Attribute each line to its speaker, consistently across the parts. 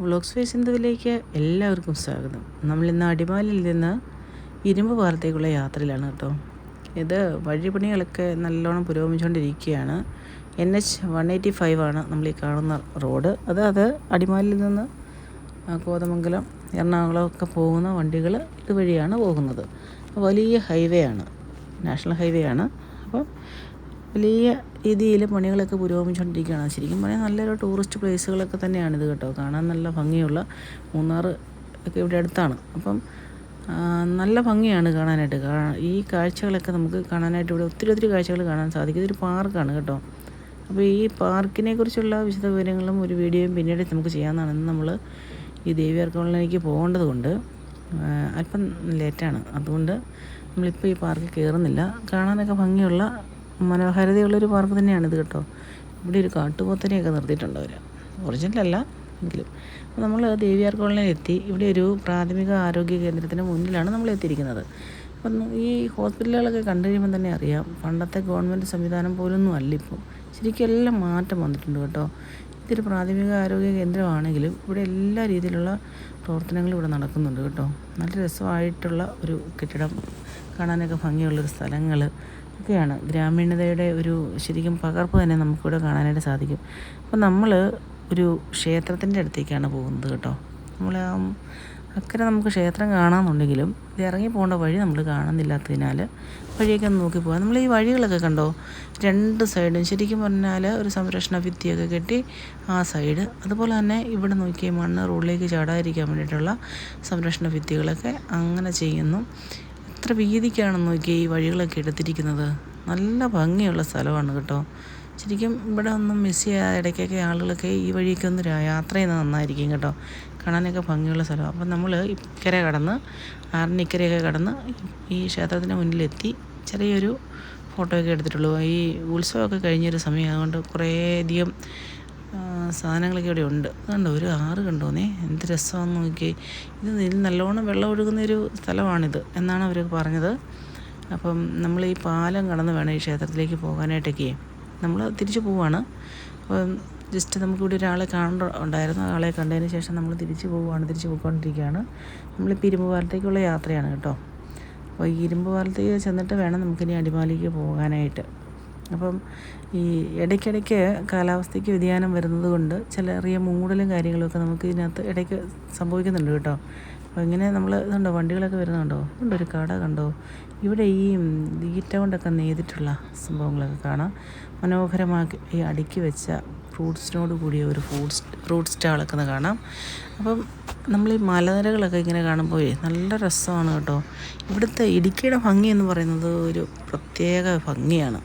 Speaker 1: Vlogs ഫേസിൻ്റെതിലേക്ക് എല്ലാവർക്കും സ്വാഗതം. നമ്മളിന്ന് അടിമാലിയിൽ നിന്ന് ഇരുമ്പ് പാലത്തേക്കുള്ള യാത്രയിലാണ് കേട്ടോ. ഇത് വഴിപണികളൊക്കെ നല്ലോണം പുരോഗമിച്ചുകൊണ്ടിരിക്കുകയാണ്. NH 185 ആണ് നമ്മൾ ഈ കാണുന്ന റോഡ്. അത് അടിമാലിയിൽ നിന്ന് കോതമംഗലം, എറണാകുളം ഒക്കെ പോകുന്ന വണ്ടികൾ ഇതുവഴിയാണ് പോകുന്നത്. അപ്പോൾ വലിയ ഹൈവേ ആണ്, നാഷണൽ ഹൈവേ ആണ്. അപ്പോൾ വലിയ രീതിയിൽ പണികളൊക്കെ പുരോഗമിച്ചുകൊണ്ടിരിക്കുകയാണ്. ശരിക്കും പറഞ്ഞാൽ നല്ലൊരു ടൂറിസ്റ്റ് പ്ലേസുകളൊക്കെ തന്നെയാണിത് കേട്ടോ. കാണാൻ നല്ല ഭംഗിയുള്ള മൂന്നാർ ഒക്കെ ഇവിടെ അടുത്താണ്. അപ്പം നല്ല ഭംഗിയാണ് കാണാനായിട്ട്. ഈ കാഴ്ചകളൊക്കെ നമുക്ക് കാണാനായിട്ട് ഇവിടെ ഒത്തിരി കാഴ്ചകൾ കാണാൻ സാധിക്കും. ഇതൊരു പാർക്കാണ് കേട്ടോ. അപ്പോൾ ഈ പാർക്കിനെ കുറിച്ചുള്ള വിശദ വിവരങ്ങളും ഒരു വീഡിയോയും പിന്നീട് നമുക്ക് ചെയ്യാവുന്നതാണ്. ഇന്ന് നമ്മൾ ഈ ദേവിയാർ കോളനിയിലേക്ക് പോകേണ്ടത് കൊണ്ട് അല്പം ലേറ്റാണ്. അതുകൊണ്ട് നമ്മളിപ്പോൾ ഈ പാർക്കിൽ കയറുന്നില്ല. കാണാനൊക്കെ ഭംഗിയുള്ള മനോഹാരിതയുള്ളൊരു പാർക്ക് തന്നെയാണിത് കേട്ടോ. ഇവിടെ ഒരു കാട്ടുപോത്തനെയൊക്കെ നിർത്തിയിട്ടുണ്ട് അവർ. ഒറിജിനലല്ല എങ്കിലും. അപ്പോൾ നമ്മൾ ദേവിയാർ കോളനിയിൽ എത്തി. ഇവിടെ ഒരു പ്രാഥമിക ആരോഗ്യ കേന്ദ്രത്തിന് മുന്നിലാണ് നമ്മൾ എത്തിയിരിക്കുന്നത്. അപ്പം ഈ ഹോസ്പിറ്റലുകളൊക്കെ കണ്ടു കഴിയുമ്പോൾ തന്നെ അറിയാം, പണ്ടത്തെ ഗവൺമെൻറ് സംവിധാനം പോലൊന്നും അല്ല ഇപ്പോൾ. ശരിക്കും എല്ലാം മാറ്റം വന്നിട്ടുണ്ട് കേട്ടോ. ഇതൊരു പ്രാഥമിക ആരോഗ്യ കേന്ദ്രമാണെങ്കിലും ഇവിടെ എല്ലാ രീതിയിലുള്ള പ്രവർത്തനങ്ങളും ഇവിടെ നടക്കുന്നുണ്ട് കേട്ടോ. നല്ല രസമായിട്ടുള്ള ഒരു കെട്ടിടം, കാണാനൊക്കെ ഭംഗിയുള്ളൊരു സ്ഥലങ്ങൾ ഒക്കെയാണ്. ഗ്രാമീണതയുടെ ഒരു ശരിക്കും പകർപ്പ് തന്നെ നമുക്കിവിടെ കാണാനായിട്ട് സാധിക്കും. അപ്പോൾ നമ്മൾ ഒരു ക്ഷേത്രത്തിൻ്റെ അടുത്തേക്കാണ് പോകുന്നത് കേട്ടോ. നമ്മൾ അക്കരെ നമുക്ക് ക്ഷേത്രം കാണാമെന്നുണ്ടെങ്കിലും ഇത് ഇറങ്ങി പോകേണ്ട വഴി നമ്മൾ കാണുന്നില്ലാത്തതിനാൽ വഴിയൊക്കെ ഒന്ന് നോക്കി പോകാം. നമ്മൾ ഈ വഴികളൊക്കെ കണ്ടോ, രണ്ട് സൈഡും ശരിക്കും പറഞ്ഞാൽ ഒരു സംരക്ഷണ ഭിത്തിയൊക്കെ കെട്ടി ആ സൈഡ്, അതുപോലെ തന്നെ ഇവിടെ നോക്കിയ മണ്ണ് റോഡിലേക്ക് ചാടാതിരിക്കാൻ വേണ്ടിയിട്ടുള്ള സംരക്ഷണ ഭിത്തികളൊക്കെ അങ്ങനെ ചെയ്യുന്നു. എത്ര വീതിക്കാണെന്ന് നോക്കി ഈ വഴികളൊക്കെ എടുത്തിരിക്കുന്നത്. നല്ല ഭംഗിയുള്ള സ്ഥലമാണ് കേട്ടോ. ശരിക്കും ഇവിടെ ഒന്നും മിസ് ചെയ്യാതെ ഇടയ്ക്കൊക്കെ ആളുകളൊക്കെ ഈ വഴിയൊക്കെ ഒന്ന് യാത്ര ചെയ്യുന്നത് നന്നായിരിക്കും കേട്ടോ. കാണാനൊക്കെ ഭംഗിയുള്ള സ്ഥലമാണ്. അപ്പം നമ്മൾ ഇക്കരെ കടന്ന് ആറിനിക്കരയൊക്കെ കടന്ന് ഈ ക്ഷേത്രത്തിൻ്റെ മുന്നിലെത്തി ചെറിയൊരു ഫോട്ടോയൊക്കെ എടുത്തിട്ടുള്ളൂ. ഈ ഉത്സവമൊക്കെ കഴിഞ്ഞൊരു സമയം അതുകൊണ്ട് കുറേയധികം സാധനങ്ങളൊക്കെ ഇവിടെ ഉണ്ട്. അതുകൊണ്ടോ ഒരു ആറ് കണ്ടോന്നേ, എന്ത് രസമാണെന്ന് നോക്കി. ഇത് നല്ലോണം വെള്ളം ഒഴുകുന്നൊരു സ്ഥലമാണിത് എന്നാണ് അവർ പറഞ്ഞത്. അപ്പം നമ്മൾ ഈ പാലം കടന്ന് വേണം ഈ ക്ഷേത്രത്തിലേക്ക് പോകാനായിട്ടൊക്കെ. നമ്മൾ തിരിച്ചു പോവുകയാണ്. അപ്പം ജസ്റ്റ് നമുക്കിവിടെ ഒരാളെ ഉണ്ടായിരുന്നു. ആളെ കണ്ടതിന് ശേഷം നമ്മൾ തിരിച്ചു പോയിക്കൊണ്ടിരിക്കുകയാണ്. നമ്മളിപ്പോൾ ഇരുമ്പ് പാലത്തേക്കുള്ള യാത്രയാണ് കേട്ടോ. അപ്പോൾ ഈ ഇരുമ്പ് പാലത്തേക്ക് ചെന്നിട്ട് വേണം നമുക്കിനി അടിമാലിക്ക് പോകാനായിട്ട്. അപ്പം ഈ ഇടയ്ക്കിടയ്ക്ക് കാലാവസ്ഥയ്ക്ക് വ്യതിയാനം വരുന്നത് കൊണ്ട് ചെറിയ മൂടലും കാര്യങ്ങളൊക്കെ നമുക്ക് ഇതിനകത്ത് ഇടയ്ക്ക് സംഭവിക്കുന്നുണ്ട് കേട്ടോ. അപ്പോൾ ഇങ്ങനെ നമ്മൾ ഇതുണ്ടോ, വണ്ടികളൊക്കെ വരുന്നുണ്ടോ, ഇതുണ്ടോ ഒരു കട കണ്ടോ. ഇവിടെ ഈ ഈറ്റ കൊണ്ടൊക്കെ നെയ്തിട്ടുള്ള സംഭവങ്ങളൊക്കെ കാണാം. മനോഹരമാക്കി ഈ അടുക്കി വെച്ച ഫ്രൂട്ട്സിനോട് കൂടിയ ഒരു ഫ്രൂട്ട് സ്റ്റാളൊക്കെ കാണാം. അപ്പം നമ്മൾ ഈ മലനിരകളൊക്കെ ഇങ്ങനെ കാണുമ്പോൾ നല്ല രസമാണ് കേട്ടോ. ഇവിടുത്തെ ഇടുക്കിയുടെ ഭംഗി എന്ന് പറയുന്നത് ഒരു പ്രത്യേക ഭംഗിയാണ്.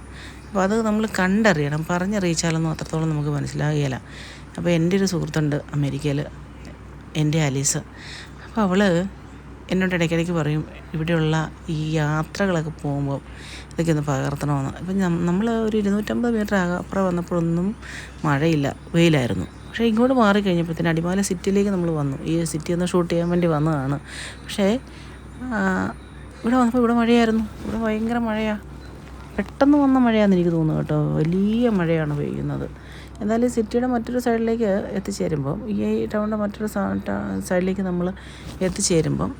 Speaker 1: അപ്പോൾ അത് നമ്മൾ കണ്ടറിയണം, പറഞ്ഞറിയിച്ചാലൊന്നും അത്രത്തോളം നമുക്ക് മനസ്സിലാകുകയില്ല. അപ്പോൾ എൻ്റെ ഒരു സുഹൃത്തുണ്ട് അമേരിക്കയിൽ, എൻ്റെ ആലീസ്. അപ്പോൾ അവൾ എന്നോട് ഇടയ്ക്കിടയ്ക്ക് പറയും ഇവിടെയുള്ള ഈ യാത്രകളൊക്കെ പോകുമ്പോൾ ഇതൊക്കെ ഒന്ന് പകർത്തണമെന്ന്. ഇപ്പം നമ്മൾ ഒരു 250 മീറ്റർ അപ്പുറം വന്നപ്പോഴൊന്നും മഴയില്ല, വെയിലായിരുന്നു. പക്ഷേ ഇങ്ങോട്ട് മാറിക്കഴിഞ്ഞപ്പോഴത്തേന് അടിമാലി സിറ്റിയിലേക്ക് നമ്മൾ വന്നു. ഈ സിറ്റി ഒന്ന് ഷൂട്ട് ചെയ്യാൻ വേണ്ടി വന്നതാണ്. പക്ഷേ ഇവിടെ വന്നപ്പോൾ ഇവിടെ മഴയായിരുന്നു. ഇവിടെ ഭയങ്കര മഴയാണ്. പെട്ടെന്ന് വന്ന മഴയാണെന്ന് എനിക്ക് തോന്നുന്നു കേട്ടോ. വലിയ മഴയാണ് പെയ്യുന്നത്. എന്തായാലും സിറ്റിയുടെ മറ്റൊരു സൈഡിലേക്ക് എത്തിച്ചേരുമ്പം, ഈ ടൗണിൻ്റെ മറ്റൊരു സൈഡിലേക്ക് നമ്മൾ എത്തിച്ചേരുമ്പം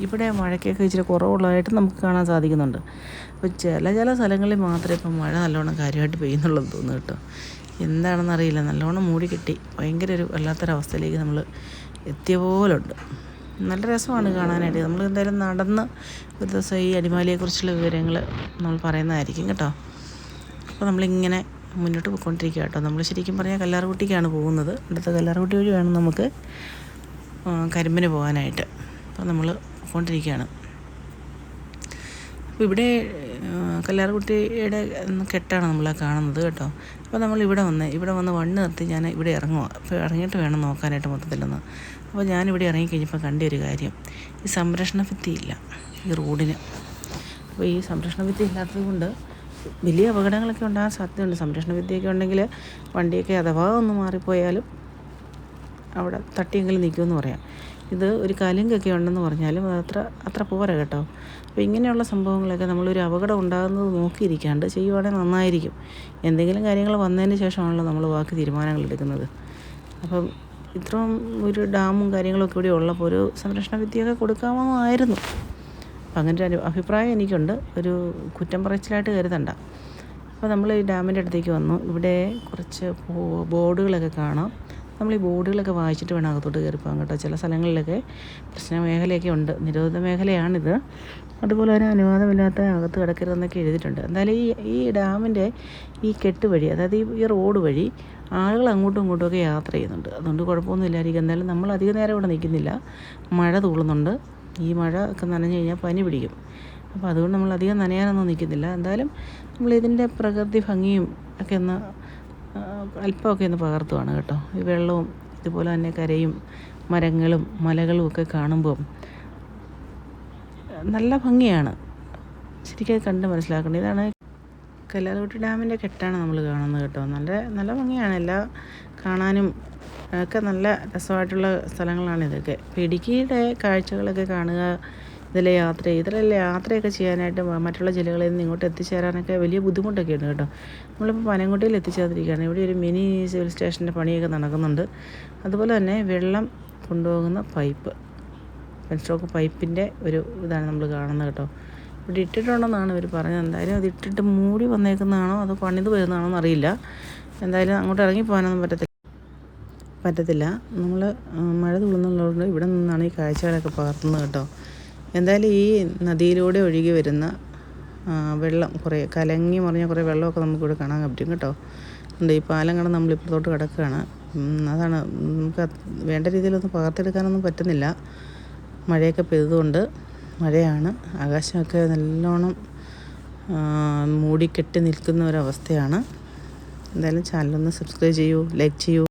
Speaker 1: ഇവിടെ മഴയ്ക്കൊക്കെ ഇച്ചിരി കുറവുള്ളതായിട്ട് നമുക്ക് കാണാൻ സാധിക്കുന്നുണ്ട്. അപ്പോൾ ചില സ്ഥലങ്ങളിൽ മാത്രമേ ഇപ്പം മഴ നല്ലോണം കാര്യമായിട്ട് പെയ്യുന്നുള്ളൂ തോന്നുന്നു കേട്ടോ. എന്താണെന്നറിയില്ല, നല്ലോണം മൂടി കെട്ടി ഭയങ്കര ഒരു വല്ലാത്തൊരവസ്ഥയിലേക്ക് നമ്മൾ എത്തിയ പോലുണ്ട്. നല്ല രസമാണ് കാണാനായിട്ട്. നമ്മൾ എന്തായാലും നടന്ന് ഒരു ദിവസം ഈ അടിമാലിയെക്കുറിച്ചുള്ള വിവരങ്ങൾ നമ്മൾ പറയുന്നതായിരിക്കും കേട്ടോ. അപ്പോൾ നമ്മളിങ്ങനെ മുന്നോട്ട് പോയിക്കൊണ്ടിരിക്കുക കേട്ടോ. നമ്മൾ ശരിക്കും പറഞ്ഞാൽ കല്ലാർകുട്ടിക്കാണ് പോകുന്നത്. അടുത്ത കല്ലാർകുട്ടി വഴി വേണം നമുക്ക് കരിമ്പിന് പോകാനായിട്ട്. അപ്പോൾ നമ്മൾ പോയിക്കൊണ്ടിരിക്കുകയാണ്. അപ്പോൾ ഇവിടെ കല്ലാർകുട്ടിയുടെ കെട്ടാണ് നമ്മൾ കാണുന്നത് കേട്ടോ. അപ്പോൾ നമ്മൾ ഇവിടെ വന്ന് വണ്ടി നിർത്തി ഞാൻ ഇവിടെ ഇറങ്ങുക. അപ്പോൾ ഇറങ്ങിയിട്ട് വേണം നോക്കാനായിട്ട് മൊത്തത്തിലൊന്ന്. അപ്പോൾ ഞാനിവിടെ ഇറങ്ങിക്കഴിഞ്ഞപ്പോൾ കണ്ട ഒരു കാര്യം, ഈ സംരക്ഷണ ഭിത്തി ഇല്ല ഈ റോഡിന്. അപ്പോൾ ഈ സംരക്ഷണ ഭിത്തി ഇല്ലാത്തത് കൊണ്ട് വലിയ അപകടങ്ങളൊക്കെ ഉണ്ടാകാൻ സാധ്യതയുണ്ട്. സംരക്ഷണ ഭിത്തിയൊക്കെ ഉണ്ടെങ്കിൽ വണ്ടിയൊക്കെ അഥവാ ഒന്ന് മാറിപ്പോയാലും അവിടെ തട്ടിയെങ്കിലും നിൽക്കുമെന്ന് പറയാം. ഇത് ഒരു കലുങ്കൊക്കെ ഉണ്ടെന്ന് പറഞ്ഞാലും അത്ര പോരാ കേട്ടോ. അപ്പോൾ ഇങ്ങനെയുള്ള സംഭവങ്ങളൊക്കെ നമ്മളൊരു അപകടം ഉണ്ടാകുന്നത് നോക്കിയിരിക്കാണ്ട് ചെയ്യുവാണെങ്കിൽ നന്നായിരിക്കും. എന്തെങ്കിലും കാര്യങ്ങൾ വന്നതിന് ശേഷമാണല്ലോ നമ്മൾ ബാക്കി തീരുമാനങ്ങൾ എടുക്കുന്നത്. അപ്പം ഇത്രയും ഒരു ഡാമും കാര്യങ്ങളൊക്കെ ഇവിടെ ഉള്ളപ്പോൾ ഒരു സംരക്ഷണ ഭിത്തിയൊക്കെ കൊടുക്കാമായിരുന്നു. അപ്പം അങ്ങനെ ഒരു അഭിപ്രായം എനിക്കുണ്ട്. ഒരു കുറ്റം പറച്ചിലായിട്ട് കരുതണ്ട. അപ്പോൾ നമ്മൾ ഈ ഡാമിൻ്റെ അടുത്തേക്ക് വന്നു. ഇവിടെ കുറച്ച് ബോർഡുകളൊക്കെ കാണാം. നമ്മൾ ഈ ബോർഡുകളൊക്കെ വായിച്ചിട്ട് വേണം അകത്തോട്ട് കയറി പോകാൻ കേട്ടോ. ചില സ്ഥലങ്ങളിലൊക്കെ പ്രശ്ന മേഖലയൊക്കെ ഉണ്ട്, നിരോധിത മേഖലയാണിത്. അതുപോലെ തന്നെ അനുവാദമില്ലാത്ത അകത്ത് കിടക്കരുതെന്നൊക്കെ എഴുതിയിട്ടുണ്ട്. എന്തായാലും ഈ ഡാമിൻ്റെ ഈ കെട്ട് വഴി, അതായത് ഈ റോഡ് വഴി ആളുകൾ അങ്ങോട്ടും ഇങ്ങോട്ടുമൊക്കെ യാത്ര ചെയ്യുന്നുണ്ട്. അതുകൊണ്ട് കുഴപ്പമൊന്നുമില്ലായിരിക്കും. എന്തായാലും നമ്മൾ അധികം നേരം ഇവിടെ നിൽക്കുന്നില്ല. മഴ തൂളുന്നുണ്ട്. ഈ മഴ ഒക്കെ നനഞ്ഞു കഴിഞ്ഞാൽ പനി പിടിക്കും. അപ്പോൾ അതുകൊണ്ട് നമ്മൾ അധികം നനയാനൊന്നും നിൽക്കുന്നില്ല. എന്തായാലും നമ്മളിതിൻ്റെ പ്രകൃതി ഭംഗിയും ഒക്കെ ഒന്ന് അല്പമൊക്കെ ഒന്ന് പകർത്തുവാണ് കേട്ടോ. ഈ വെള്ളവും ഇതുപോലെ തന്നെ കരയും മരങ്ങളും മലകളും ഒക്കെ കാണുമ്പം നല്ല ഭംഗിയാണ്. ശരിക്കും അത് കണ്ട് മനസ്സിലാക്കേണ്ടത്. ഇതാണ് കല്ലാർകുട്ടി ഡാമിൻ്റെ കെട്ടാണ് നമ്മൾ കാണുന്നത് കേട്ടോ. നല്ല ഭംഗിയാണ്. എല്ലാം കാണാനും ഒക്കെ നല്ല രസമായിട്ടുള്ള സ്ഥലങ്ങളാണ് ഇതൊക്കെ. ഇടുക്കിയുടെ കാഴ്ചകളൊക്കെ കാണുക, ഇതിലെ യാത്രയൊക്കെ ചെയ്യാനായിട്ട് മറ്റുള്ള ജില്ലകളിൽ നിന്ന് ഇങ്ങോട്ട് എത്തിച്ചേരാനൊക്കെ വലിയ ബുദ്ധിമുട്ടൊക്കെ ഉണ്ട് കേട്ടോ. നമ്മളിപ്പോൾ പനംകുട്ടിയിൽ എത്തിച്ചേർന്നിരിക്കുകയാണ്. ഇവിടെ ഒരു മിനി സിവിൽ സ്റ്റേഷൻ്റെ പണിയൊക്കെ നടക്കുന്നുണ്ട്. അതുപോലെ തന്നെ വെള്ളം കൊണ്ടുപോകുന്ന പെൻസ്റ്റോക്ക് പൈപ്പിൻ്റെ ഒരു ഇതാണ് നമ്മൾ കാണുന്നത് കേട്ടോ. ഇവിടെ ഇട്ടിട്ടുണ്ടെന്നാണ് ഇവർ പറഞ്ഞത്. എന്തായാലും അത് ഇട്ടിട്ട് മൂടി വന്നേക്കുന്നതാണോ അതോ പണിത് വരുന്നതാണോ എന്നറിയില്ല. എന്തായാലും അങ്ങോട്ട് ഇറങ്ങി പോകാനൊന്നും പറ്റത്തില്ല. നമ്മൾ മഴ തുള്ളുന്നുള്ളതുകൊണ്ട് ഇവിടെ നിന്നാണ് ഈ കാഴ്ചകളൊക്കെ പകർത്തുന്നത് കേട്ടോ. എന്തായാലും ഈ നദിയിലൂടെ ഒഴുകി വരുന്ന വെള്ളം കുറേ കലങ്ങി മറിഞ്ഞ കുറേ വെള്ളമൊക്കെ നമുക്കിവിടെ കാണാൻ പറ്റും കേട്ടോ. ഈ പാലം കണ്ട് നമ്മൾ ഇപ്പുറത്തോട്ട് കിടക്കുകയാണ്. അതാണ് നമുക്ക് വേണ്ട രീതിയിലൊന്നും പകർത്തെടുക്കാനൊന്നും പറ്റുന്നില്ല. മഴയൊക്കെ പെയ്തുകൊണ്ട് മഴയാണ്. ആകാശമൊക്കെ നല്ലോണം മൂടിക്കെട്ടി നിൽക്കുന്ന ഒരവസ്ഥയാണ്. എന്തായാലും ചാനലൊന്ന് സബ്സ്ക്രൈബ് ചെയ്യൂ, ലൈക്ക് ചെയ്യൂ.